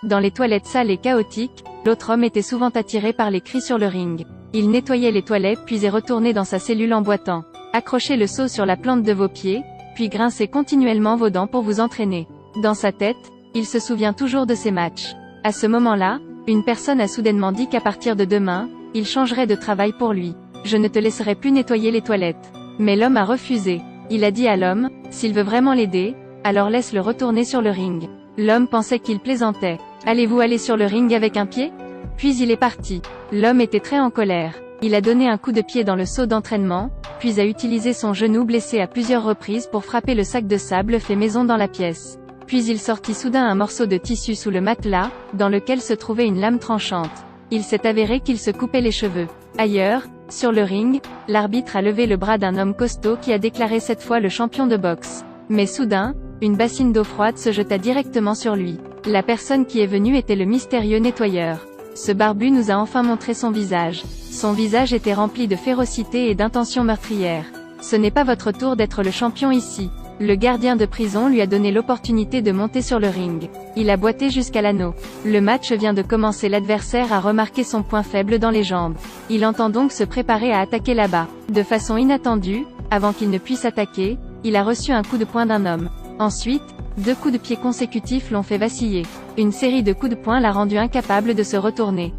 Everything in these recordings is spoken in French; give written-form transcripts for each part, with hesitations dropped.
Dans les toilettes sales et chaotiques, l'autre homme était souvent attiré par les cris sur le ring. Il nettoyait les toilettes puis est retourné dans sa cellule en boitant. Accrochez le seau sur la plante de vos pieds, puis grincez continuellement vos dents pour vous entraîner. Dans sa tête, il se souvient toujours de ses matchs. À ce moment-là, une personne a soudainement dit qu'à partir de demain, il changerait de travail pour lui. Je ne te laisserai plus nettoyer les toilettes. Mais l'homme a refusé. Il a dit à l'homme, s'il veut vraiment l'aider, alors laisse-le retourner sur le ring. L'homme pensait qu'il plaisantait. Allez-vous aller sur le ring avec un pied? Puis il est parti. L'homme était très en colère. Il a donné un coup de pied dans le seau d'entraînement, puis a utilisé son genou blessé à plusieurs reprises pour frapper le sac de sable fait maison dans la pièce. Puis il sortit soudain un morceau de tissu sous le matelas, dans lequel se trouvait une lame tranchante. Il s'est avéré qu'il se coupait les cheveux. Ailleurs, sur le ring, l'arbitre a levé le bras d'un homme costaud qui a déclaré cette fois le champion de boxe. Mais soudain, une bassine d'eau froide se jeta directement sur lui. La personne qui est venue était le mystérieux nettoyeur. Ce barbu nous a enfin montré son visage. Son visage était rempli de férocité et d'intentions meurtrières. Ce n'est pas votre tour d'être le champion ici. Le gardien de prison lui a donné l'opportunité de monter sur le ring. Il a boité jusqu'à l'anneau. Le match vient de commencer, l'adversaire a remarqué son point faible dans les jambes. Il entend donc se préparer à attaquer là-bas. De façon inattendue, avant qu'il ne puisse attaquer, il a reçu un coup de poing d'un homme. Ensuite, 2 coups de pied consécutifs l'ont fait vaciller. Une série de coups de poing l'a rendu incapable de se retourner.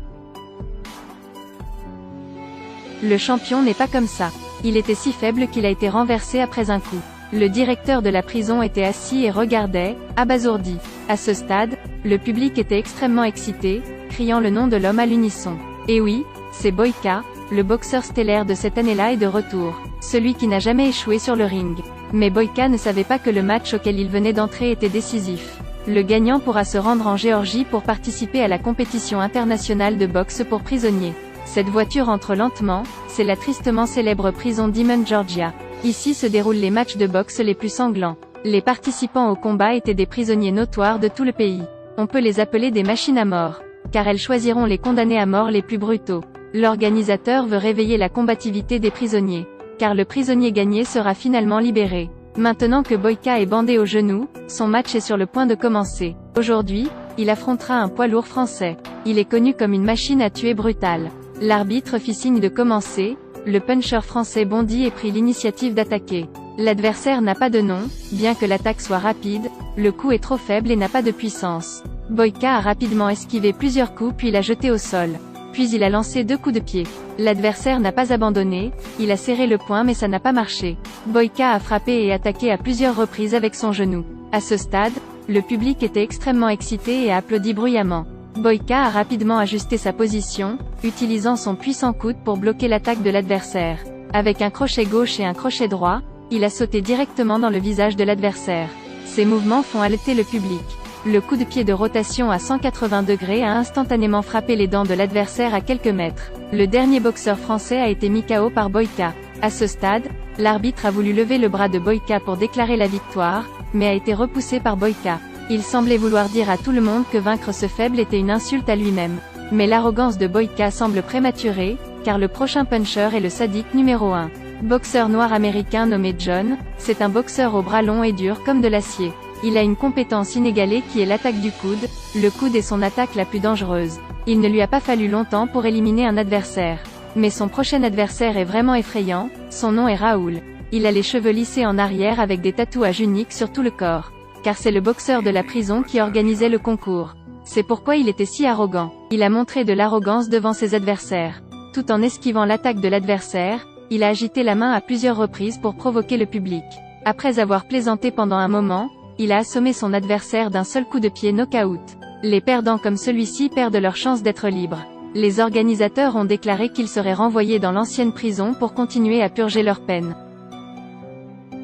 Le champion n'est pas comme ça. Il était si faible qu'il a été renversé après un coup. Le directeur de la prison était assis et regardait, abasourdi. À ce stade, le public était extrêmement excité, criant le nom de l'homme à l'unisson. Et oui, c'est Boyka, le boxeur stellaire de cette année-là est de retour. Celui qui n'a jamais échoué sur le ring. Mais Boyka ne savait pas que le match auquel il venait d'entrer était décisif. Le gagnant pourra se rendre en Géorgie pour participer à la compétition internationale de boxe pour prisonniers. Cette voiture entre lentement, c'est la tristement célèbre prison d'Emmons, Georgia. Ici se déroulent les matchs de boxe les plus sanglants. Les participants au combat étaient des prisonniers notoires de tout le pays. On peut les appeler des machines à mort, car elles choisiront les condamnés à mort les plus brutaux. L'organisateur veut réveiller la combativité des prisonniers, car le prisonnier gagné sera finalement libéré. Maintenant que Boyka est bandé au genou, son match est sur le point de commencer. Aujourd'hui, il affrontera un poids lourd français. Il est connu comme une machine à tuer brutale. L'arbitre fit signe de commencer, le puncher français bondit et prit l'initiative d'attaquer. L'adversaire n'a pas de nom, bien que l'attaque soit rapide, le coup est trop faible et n'a pas de puissance. Boyka a rapidement esquivé plusieurs coups puis l'a jeté au sol. Puis il a lancé 2 coups de pied. L'adversaire n'a pas abandonné, il a serré le poing mais ça n'a pas marché. Boyka a frappé et attaqué à plusieurs reprises avec son genou. À ce stade, le public était extrêmement excité et a applaudi bruyamment. Boyka a rapidement ajusté sa position, utilisant son puissant coude pour bloquer l'attaque de l'adversaire. Avec un crochet gauche et un crochet droit, il a sauté directement dans le visage de l'adversaire. Ces mouvements font haleter le public. Le coup de pied de rotation à 180 degrés a instantanément frappé les dents de l'adversaire à quelques mètres. Le dernier boxeur français a été mis KO par Boyka. À ce stade, l'arbitre a voulu lever le bras de Boyka pour déclarer la victoire, mais a été repoussé par Boyka. Il semblait vouloir dire à tout le monde que vaincre ce faible était une insulte à lui-même. Mais l'arrogance de Boyka semble prématurée, car le prochain puncher est le sadique numéro 1. Boxeur noir américain nommé John, c'est un boxeur aux bras longs et durs comme de l'acier. Il a une compétence inégalée qui est l'attaque du coude, le coude est son attaque la plus dangereuse. Il ne lui a pas fallu longtemps pour éliminer un adversaire. Mais son prochain adversaire est vraiment effrayant, son nom est Raoul. Il a les cheveux lissés en arrière avec des tatouages uniques sur tout le corps. Car c'est le boxeur de la prison qui organisait le concours. C'est pourquoi il était si arrogant. Il a montré de l'arrogance devant ses adversaires. Tout en esquivant l'attaque de l'adversaire, il a agité la main à plusieurs reprises pour provoquer le public. Après avoir plaisanté pendant un moment, il a assommé son adversaire d'un seul coup de pied knock-out. Les perdants comme celui-ci perdent leur chance d'être libres. Les organisateurs ont déclaré qu'ils seraient renvoyés dans l'ancienne prison pour continuer à purger leur peine.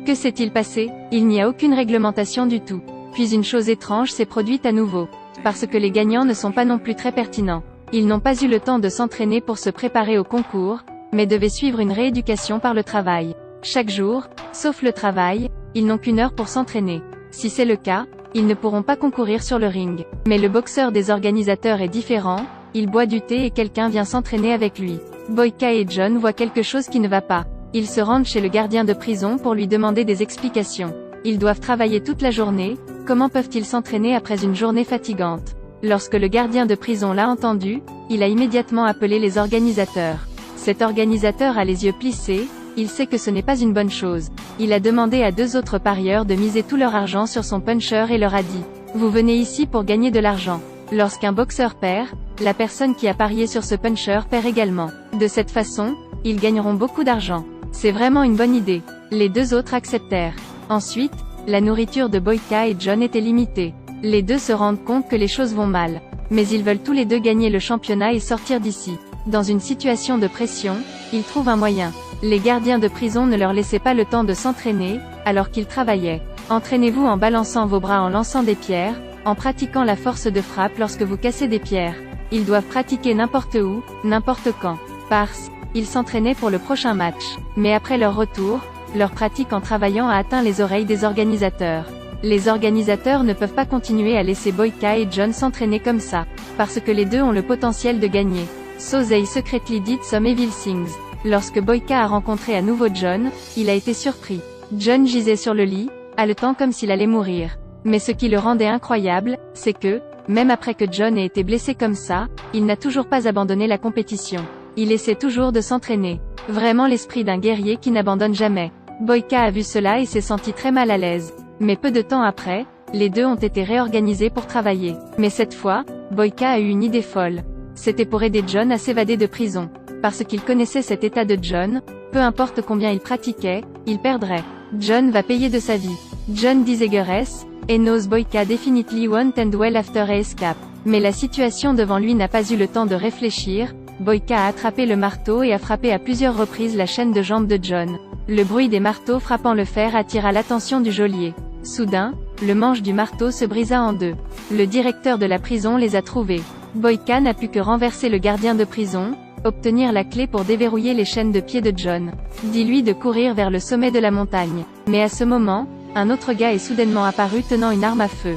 Que s'est-il passé? Il n'y a aucune réglementation du tout. Puis une chose étrange s'est produite à nouveau. Parce que les gagnants ne sont pas non plus très pertinents. Ils n'ont pas eu le temps de s'entraîner pour se préparer au concours, mais devaient suivre une rééducation par le travail. Chaque jour, sauf le travail, ils n'ont qu'une heure pour s'entraîner. Si c'est le cas, ils ne pourront pas concourir sur le ring. Mais le boxeur des organisateurs est différent, il boit du thé et quelqu'un vient s'entraîner avec lui. Boyka et John voient quelque chose qui ne va pas. Ils se rendent chez le gardien de prison pour lui demander des explications. Ils doivent travailler toute la journée, comment peuvent-ils s'entraîner après une journée fatigante? Lorsque le gardien de prison l'a entendu, il a immédiatement appelé les organisateurs. Cet organisateur a les yeux plissés, il sait que ce n'est pas une bonne chose. Il a demandé à 2 autres parieurs de miser tout leur argent sur son puncher et leur a dit « Vous venez ici pour gagner de l'argent. Lorsqu'un boxeur perd, la personne qui a parié sur ce puncher perd également. De cette façon, ils gagneront beaucoup d'argent. C'est vraiment une bonne idée. » Les 2 autres acceptèrent. Ensuite, la nourriture de Boyka et John était limitée. Les 2 se rendent compte que les choses vont mal. Mais ils veulent tous les 2 gagner le championnat et sortir d'ici. Dans une situation de pression, ils trouvent un moyen. Les gardiens de prison ne leur laissaient pas le temps de s'entraîner, alors qu'ils travaillaient. Entraînez-vous en balançant vos bras en lançant des pierres, en pratiquant la force de frappe lorsque vous cassez des pierres. Ils doivent pratiquer n'importe où, n'importe quand. Parce, ils s'entraînaient pour le prochain match. Mais après leur retour, leur pratique en travaillant a atteint les oreilles des organisateurs. Les organisateurs ne peuvent pas continuer à laisser Boyka et John s'entraîner comme ça, parce que les 2 ont le potentiel de gagner. So they secretly did some evil things. Lorsque Boyka a rencontré à nouveau John, il a été surpris. John gisait sur le lit, haletant comme s'il allait mourir. Mais ce qui le rendait incroyable, c'est que, même après que John ait été blessé comme ça, il n'a toujours pas abandonné la compétition. Il essaie toujours de s'entraîner. Vraiment l'esprit d'un guerrier qui n'abandonne jamais. Boyka a vu cela et s'est senti très mal à l'aise. Mais peu de temps après, les 2 ont été réorganisés pour travailler. Mais cette fois, Boyka a eu une idée folle. C'était pour aider John à s'évader de prison. Parce qu'il connaissait cet état de John, peu importe combien il pratiquait, il perdrait. John va payer de sa vie. John disguise, et knows Boyka definitely won't end well after a escape. Mais la situation devant lui n'a pas eu le temps de réfléchir. Boyka a attrapé le marteau et a frappé à plusieurs reprises la chaîne de jambes de John. Le bruit des marteaux frappant le fer attira l'attention du geôlier. Soudain, le manche du marteau se brisa en 2. Le directeur de la prison les a trouvés. Boyka n'a pu que renverser le gardien de prison, obtenir la clé pour déverrouiller les chaînes de pied de John. Dis-lui de courir vers le sommet de la montagne. Mais à ce moment, un autre gars est soudainement apparu tenant une arme à feu.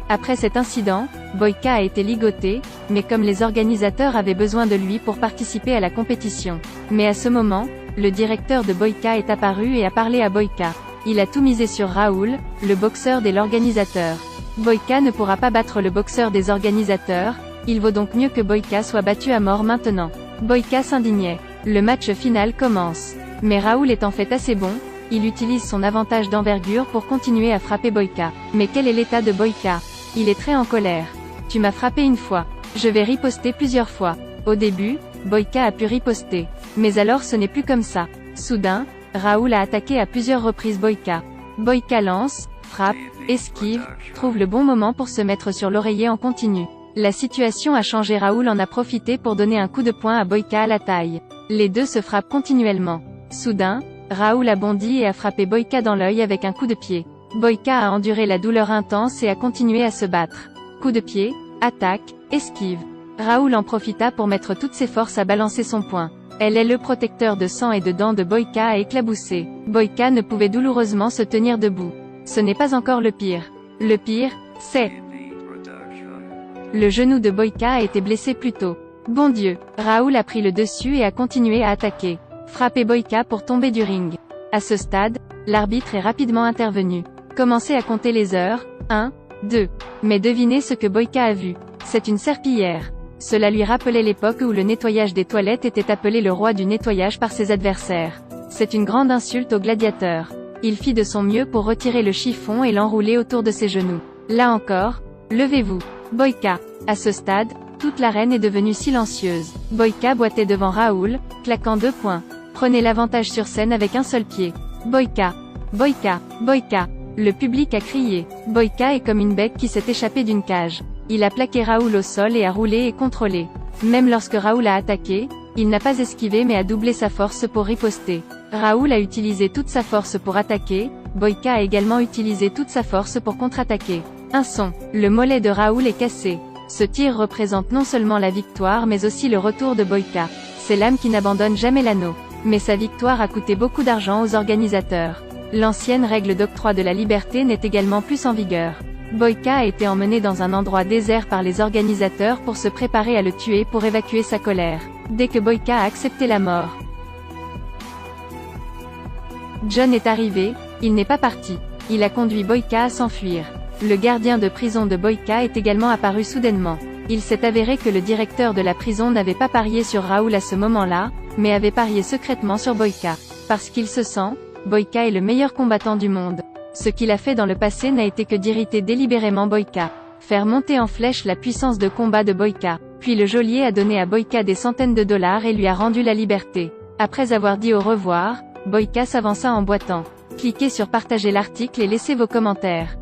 Après cet incident, Boyka a été ligoté, mais comme les organisateurs avaient besoin de lui pour participer à la compétition. Mais à ce moment, le directeur de Boyka est apparu et a parlé à Boyka. Il a tout misé sur Raoul, le boxeur de l'organisateur. Boyka ne pourra pas battre le boxeur des organisateurs, il vaut donc mieux que Boyka soit battu à mort maintenant. Boyka s'indignait. Le match final commence. Mais Raoul est en fait assez bon, il utilise son avantage d'envergure pour continuer à frapper Boyka. Mais quel est l'état de Boyka? Il est très en colère. Tu m'as frappé une fois. Je vais riposter plusieurs fois. Au début, Boyka a pu riposter. Mais alors ce n'est plus comme ça. Soudain, Raoul a attaqué à plusieurs reprises Boyka. Boyka lance, frappe, esquive, trouve le bon moment pour se mettre sur l'oreiller en continu. La situation a changé. Raoul en a profité pour donner un coup de poing à Boyka à la taille. Les 2 se frappent continuellement. Soudain, Raoul a bondi et a frappé Boyka dans l'œil avec un coup de pied. Boyka a enduré la douleur intense et a continué à se battre. Coup de pied, attaque, esquive. Raoul en profita pour mettre toutes ses forces à balancer son poing. Elle est le protecteur de sang et de dents de Boyka a éclaboussé. Boyka ne pouvait douloureusement se tenir debout. Ce n'est pas encore le pire. Le pire, c'est... Le genou de Boyka a été blessé plus tôt. Bon Dieu, Raoul a pris le dessus et a continué à attaquer. Frapper Boyka pour tomber du ring. À ce stade, l'arbitre est rapidement intervenu. Commencez à compter les heures, 1, 2. Mais devinez ce que Boyka a vu. C'est une serpillière. Cela lui rappelait l'époque où le nettoyage des toilettes était appelé le roi du nettoyage par ses adversaires. C'est une grande insulte au gladiateur. Il fit de son mieux pour retirer le chiffon et l'enrouler autour de ses genoux. Là encore, levez-vous. Boyka. À ce stade, toute l'arène est devenue silencieuse. Boyka boitait devant Raoul, claquant 2 poings. Prenez l'avantage sur scène avec un seul pied. Boyka. Boyka. Boyka. Le public a crié. Boyka est comme une bec qui s'est échappée d'une cage. Il a plaqué Raoul au sol et a roulé et contrôlé. Même lorsque Raoul a attaqué, il n'a pas esquivé mais a doublé sa force pour riposter. Raoul a utilisé toute sa force pour attaquer, Boyka a également utilisé toute sa force pour contre-attaquer. Un son. Le mollet de Raoul est cassé. Ce tir représente non seulement la victoire mais aussi le retour de Boyka. C'est l'âme qui n'abandonne jamais l'anneau. Mais sa victoire a coûté beaucoup d'argent aux organisateurs. L'ancienne règle d'octroi de la liberté n'est également plus en vigueur. Boyka a été emmené dans un endroit désert par les organisateurs pour se préparer à le tuer pour évacuer sa colère. Dès que Boyka a accepté la mort, John est arrivé, il n'est pas parti. Il a conduit Boyka à s'enfuir. Le gardien de prison de Boyka est également apparu soudainement. Il s'est avéré que le directeur de la prison n'avait pas parié sur Raoul à ce moment-là, mais avait parié secrètement sur Boyka. Parce qu'il se sent, Boyka est le meilleur combattant du monde. Ce qu'il a fait dans le passé n'a été que d'irriter délibérément Boyka. Faire monter en flèche la puissance de combat de Boyka. Puis le geôlier a donné à Boyka des centaines de dollars et lui a rendu la liberté. Après avoir dit au revoir, Boyka s'avança en boitant. Cliquez sur partager l'article et laissez vos commentaires.